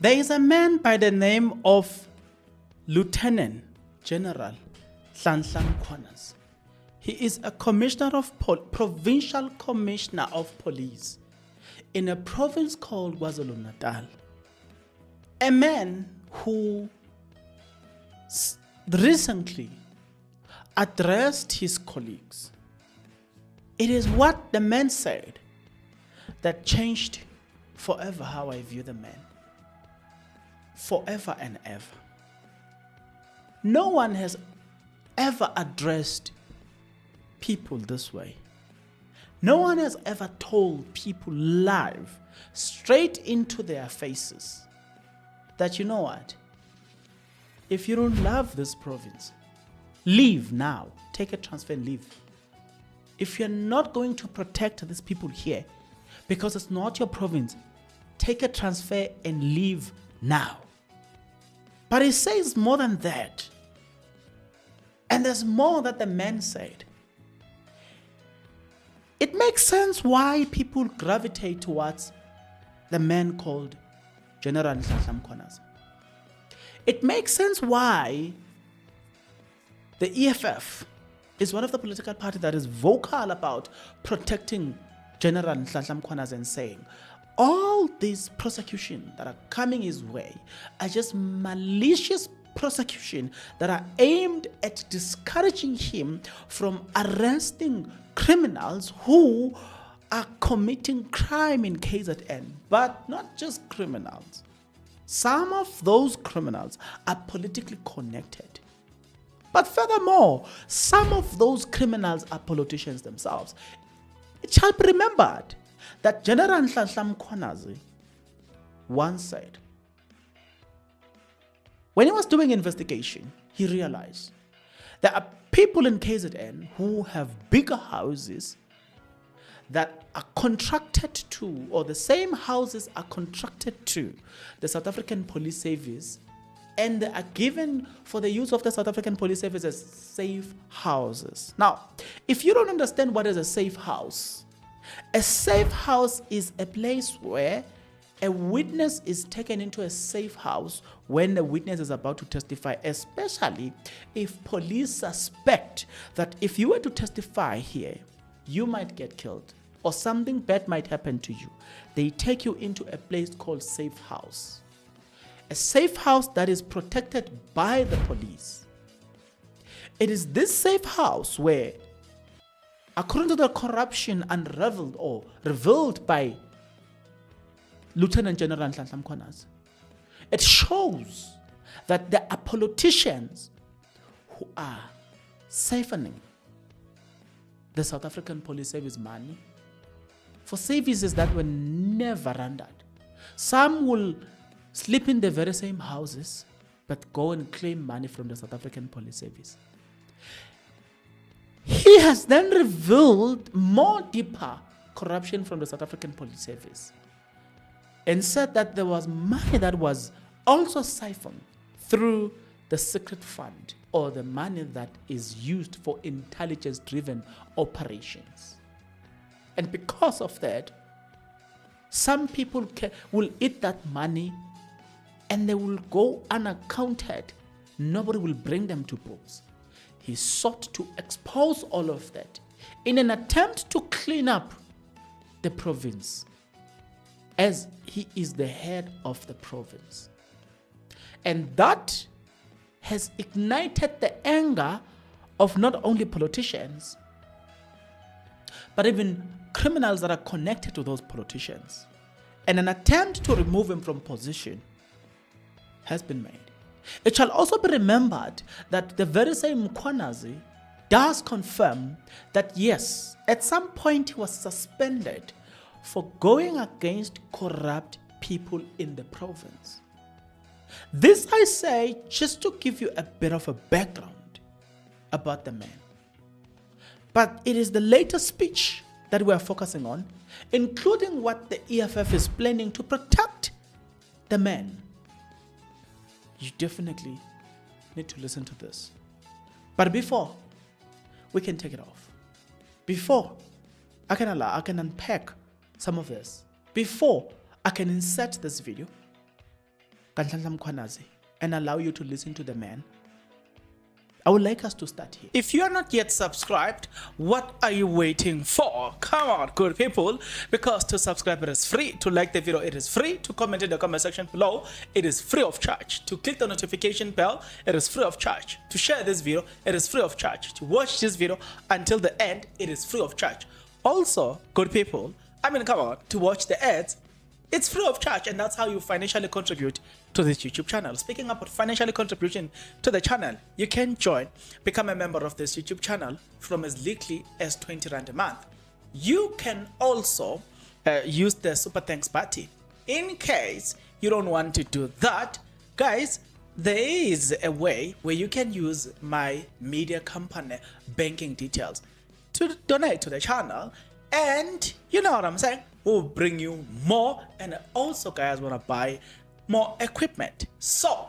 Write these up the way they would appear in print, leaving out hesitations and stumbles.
There is a man by the name of Lieutenant General Mkhwanazi. He is a commissioner of provincial commissioner of police in a province called KwaZulu-Natal. A man who recently addressed his colleagues. It is what the man said that changed forever how I view the man. Forever and ever. No one has ever addressed people this way. No one has ever told people live, straight into their faces, that you know what? If you don't love this province, leave now. Take a transfer and leave. If you're not going to protect these people here, because it's not your province, take a transfer and leave now. But he says more than that. And there's more that the man said. It makes sense why people gravitate towards the man called General Mkhwanazi. It makes sense why the EFF is one of the political parties that is vocal about protecting General Mkhwanazi and saying all these prosecutions that are coming his way are just malicious prosecution that are aimed at discouraging him from arresting criminals who are committing crime in KZN. But not just criminals. Some of those criminals are politically connected. But furthermore, some of those criminals are politicians themselves. It shall be remembered that General Mkhwanazi once said, when he was doing investigation, he realized there are people in KZN who have bigger houses that are contracted to, or the same houses are contracted to the South African Police Service, and they are given for the use of the South African Police Service as safe houses. Now, if you don't understand what is a safe house is a place where a witness is taken into a safe house when the witness is about to testify, especially if police suspect that if you were to testify here, you might get killed or something bad might happen to you. They take you into a place called safe house. A safe house that is protected by the police. It is this safe house where, according to the corruption unraveled or revealed by Lieutenant General Mkhwanazi, it shows that there are politicians who are siphoning the South African Police Service money for services that were never rendered. Some will sleep in the very same houses but go and claim money from the South African Police Service. He has then revealed more deeper corruption from the South African Police Service and said that there was money that was also siphoned through the secret fund, or the money that is used for intelligence-driven operations. And because of that, some people will eat that money and they will go unaccounted. Nobody will bring them to books. He sought to expose all of that in an attempt to clean up the province, as he is the head of the province. And that has ignited the anger of not only politicians, but even criminals that are connected to those politicians. And an attempt to remove him from position has been made. It shall also be remembered that the very same Mkhwanazi does confirm that yes, at some point he was suspended for going against corrupt people in the province. This I say just to give you a bit of a background about the man. But it is the latest speech that we are focusing on, including what the EFF is planning to protect the man. You definitely need to listen to this. But before we can take it off, before I can unpack some of this, before I can insert this video, Mkhwanazi, and allow you to listen to the man. I would like us to start here. If you are not yet subscribed, what are you waiting for? Come on, good people. Because to subscribe, it is free. To like the video, it is free. To comment in the comment section below, it is free of charge. To click the notification bell, it is free of charge. To share this video, it is free of charge. To watch this video until the end, it is free of charge. Also, good people, come on, to watch the ads, it's free of charge, and that's how you financially contribute to this YouTube channel. Speaking about financially contribution to the channel, you can become a member of this YouTube channel from as little as 20 Rand a month. You can also use the super thanks button. In case you don't want to do that, guys, there is a way where you can use my media company banking details to donate to the channel, and you know what I'm saying, we'll bring you more, and also guys want to buy more equipment. So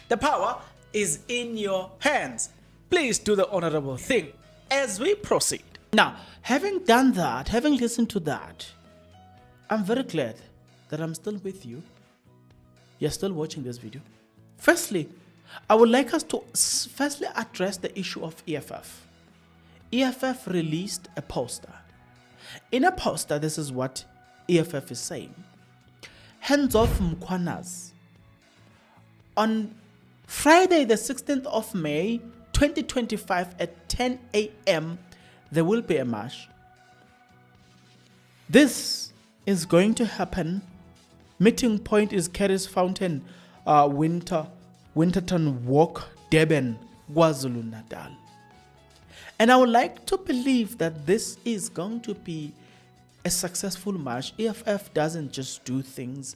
the power is in your hands. Please do the honorable thing as we proceed. Now, having done that, having listened to that, I'm very glad that I'm still with you. You're still watching this video. Firstly, I would like us to firstly address the issue of EFF. EFF released a poster. In a poster, this is what EFF is saying. Hands off Mkhwanazi. On Friday, the 16th of May, 2025 at 10 a.m., there will be a march. This is going to happen. Meeting point is Carey's Fountain, Winterton Walk, Durban, KwaZulu-Natal. And I would like to believe that this is going to be a successful march. EFF doesn't just do things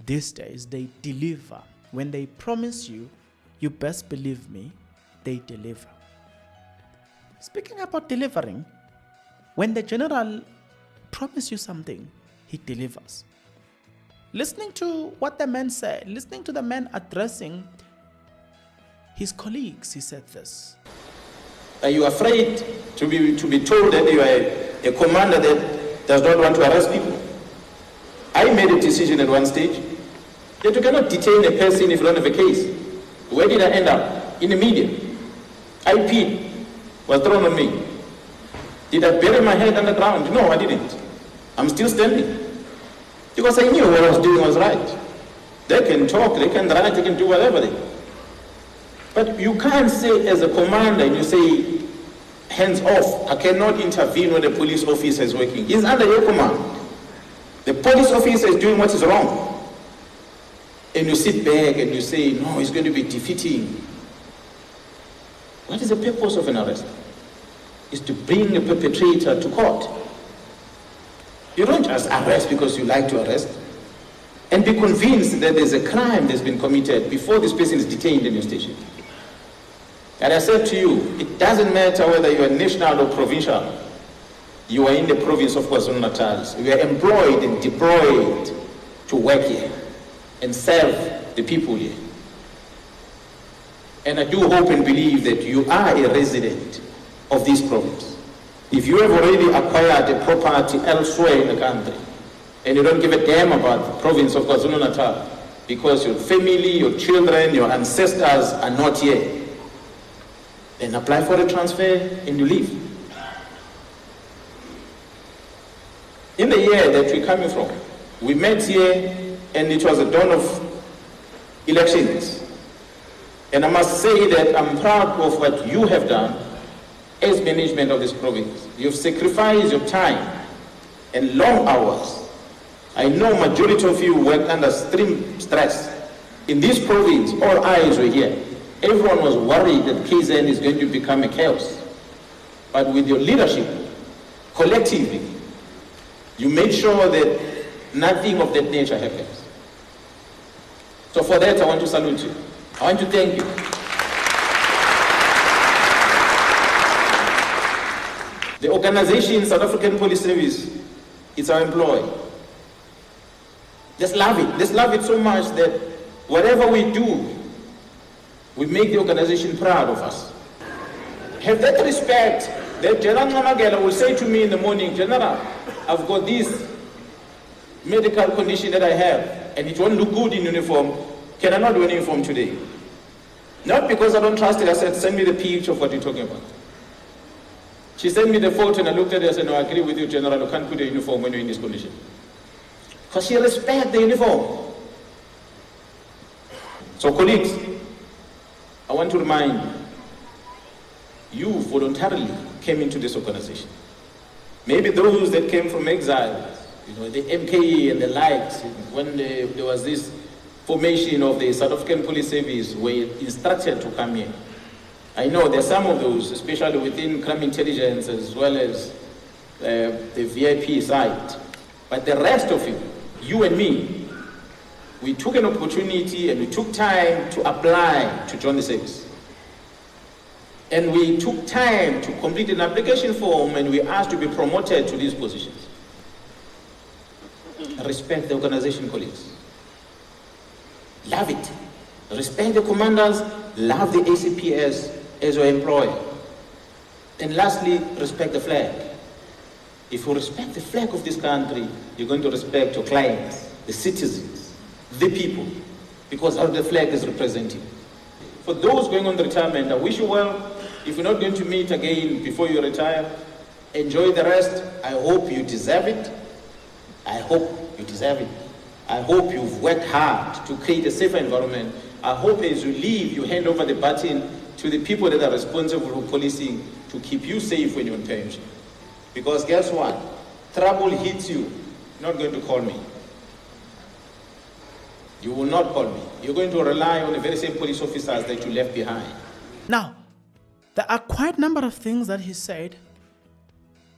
these days, they deliver. When they promise you, you best believe me, they deliver. Speaking about delivering, when the general promises you something, he delivers. Listening to what the man said, listening to the man addressing his colleagues, he said this. Are you afraid to be told that you are a commander that does not want to arrest people? I made a decision at one stage that you cannot detain a person if you don't have a case. Where did I end up? In the media. IP was thrown on me. Did I bury my head underground? No, I didn't. I'm still standing. Because I knew what I was doing was right. They can talk, they can write, they can do whatever they. But you can't say as a commander and you say, hands off, I cannot intervene when the police officer is working. He's under your command. The police officer is doing what is wrong. And you sit back and you say, no, it's going to be defeating. What is the purpose of an arrest? It's to bring a perpetrator to court. You don't just arrest because you like to arrest. And be convinced that there's a crime that's been committed before this person is detained in your station. And I said to you, it doesn't matter whether you are national or provincial. You are in the province of KwaZulu-Natal. You are employed and deployed to work here and serve the people here. And I do hope and believe that you are a resident of this province. If you have already acquired a property elsewhere in the country, and you don't give a damn about the province of KwaZulu-Natal, because your family, your children, your ancestors are not here, then apply for a transfer and you leave. In the year that we're coming from, we met here and it was the dawn of elections. And I must say that I'm proud of what you have done as management of this province. You've sacrificed your time and long hours. I know majority of you worked under extreme stress. In this province, all eyes were here. Everyone was worried that KZN is going to become a chaos. But with your leadership, collectively, you made sure that nothing of that nature happens. So for that, I want to salute you. I want to thank you. The organization, South African Police Service, is our employee. Just love it. Just love it so much that whatever we do, we make the organization proud of us. Have that respect that General Ngamagela will say to me in the morning, General, I've got this medical condition that I have, and it won't look good in uniform. Can I not do an uniform today? Not because I don't trust it. I said, send me the picture of what you're talking about. She sent me the photo and I looked at it and said, no, I agree with you, General. You can't put a uniform when you're in this condition. Because she respects the uniform. So colleagues, I want to remind you, you voluntarily came into this organization. Maybe those that came from exile, the MKE and the likes, when there was this formation of the South African Police Service, were instructed to come here. I know there are some of those, especially within crime intelligence as well as the VIP side. But the rest of you and me, we took an opportunity and we took time to apply to join the service. And we took time to complete an application form and we asked to be promoted to these positions. Respect the organization, colleagues. Love it. Respect the commanders, love the ACPS as your employer. And lastly, respect the flag. If you respect the flag of this country, you're going to respect your clients, the citizens, the people, because how the flag is representing. For those going on the retirement, I wish you well. If you're not going to meet again before you retire, enjoy the rest. I hope you deserve it. I hope you deserve it. I hope you've worked hard to create a safer environment. I hope as you leave, you hand over the baton to the people that are responsible for policing to keep you safe when you're on pension. Because guess what? Trouble hits you, you're not going to call me. You will not call me. You're going to rely on the very same police officers that you left behind. Now, there are quite a number of things that he said,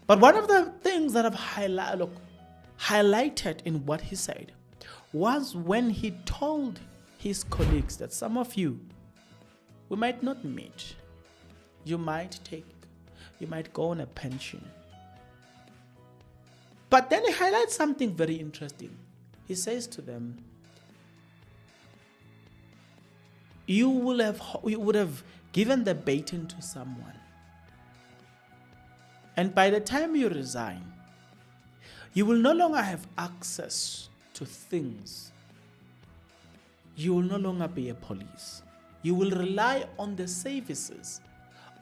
but one of the things that I've highlighted in what he said was when he told his colleagues that some of you, we might not meet. You might go on a pension. But then he highlights something very interesting. He says to them, you would have given the baton to someone. And by the time you resign, you will no longer have access to things. You will no longer be a police. You will rely on the services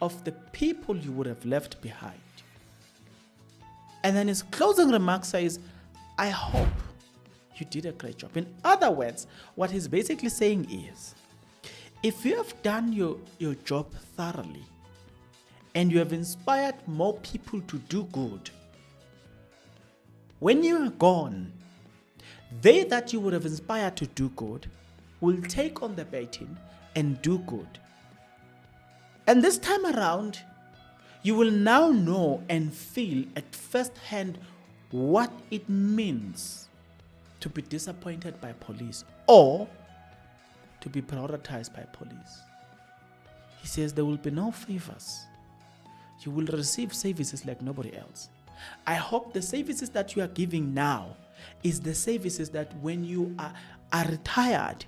of the people you would have left behind. And then his closing remark says, I hope you did a great job. In other words, what he's basically saying is, if you have done your job thoroughly and you have inspired more people to do good, when you are gone, they that you would have inspired to do good will take on the baton and do good. And this time around, you will now know and feel at first hand what it means to be disappointed by police or to be prioritized by police. He says there will be no favors. You will receive services like nobody else. I hope the services that you are giving now is the services that when you are retired,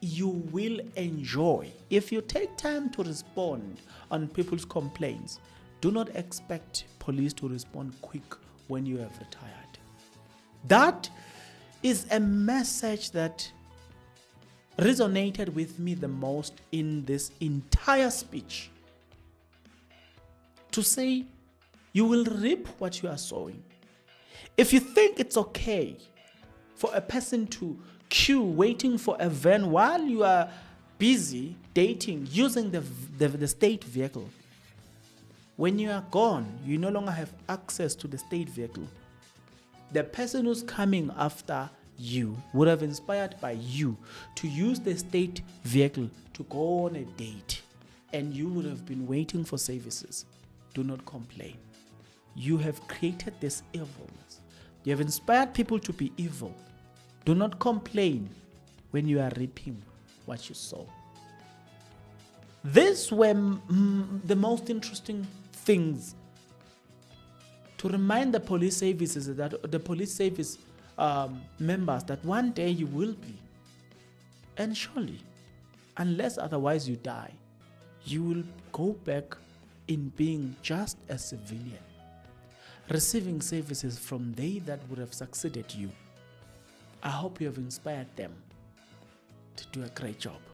you will enjoy. If you take time to respond on people's complaints, do not expect police to respond quick when you have retired. That is a message that resonated with me the most in this entire speech. To say, you will reap what you are sowing. If you think it's okay for a person to queue waiting for a van while you are busy dating using the state vehicle, when you are gone, you no longer have access to the state vehicle. The person who's coming after you would have inspired by you to use the state vehicle to go on a date, and you would have been waiting for services. Do not complain. You have created this evilness. You have inspired people to be evil. Do not complain when you are reaping what you sow. These were the most interesting things to remind the police services, that the police service members, that one day you will be, and surely, unless otherwise you die, you will go back in being just a civilian, receiving services from they that would have succeeded you. I hope you have inspired them. do a great job.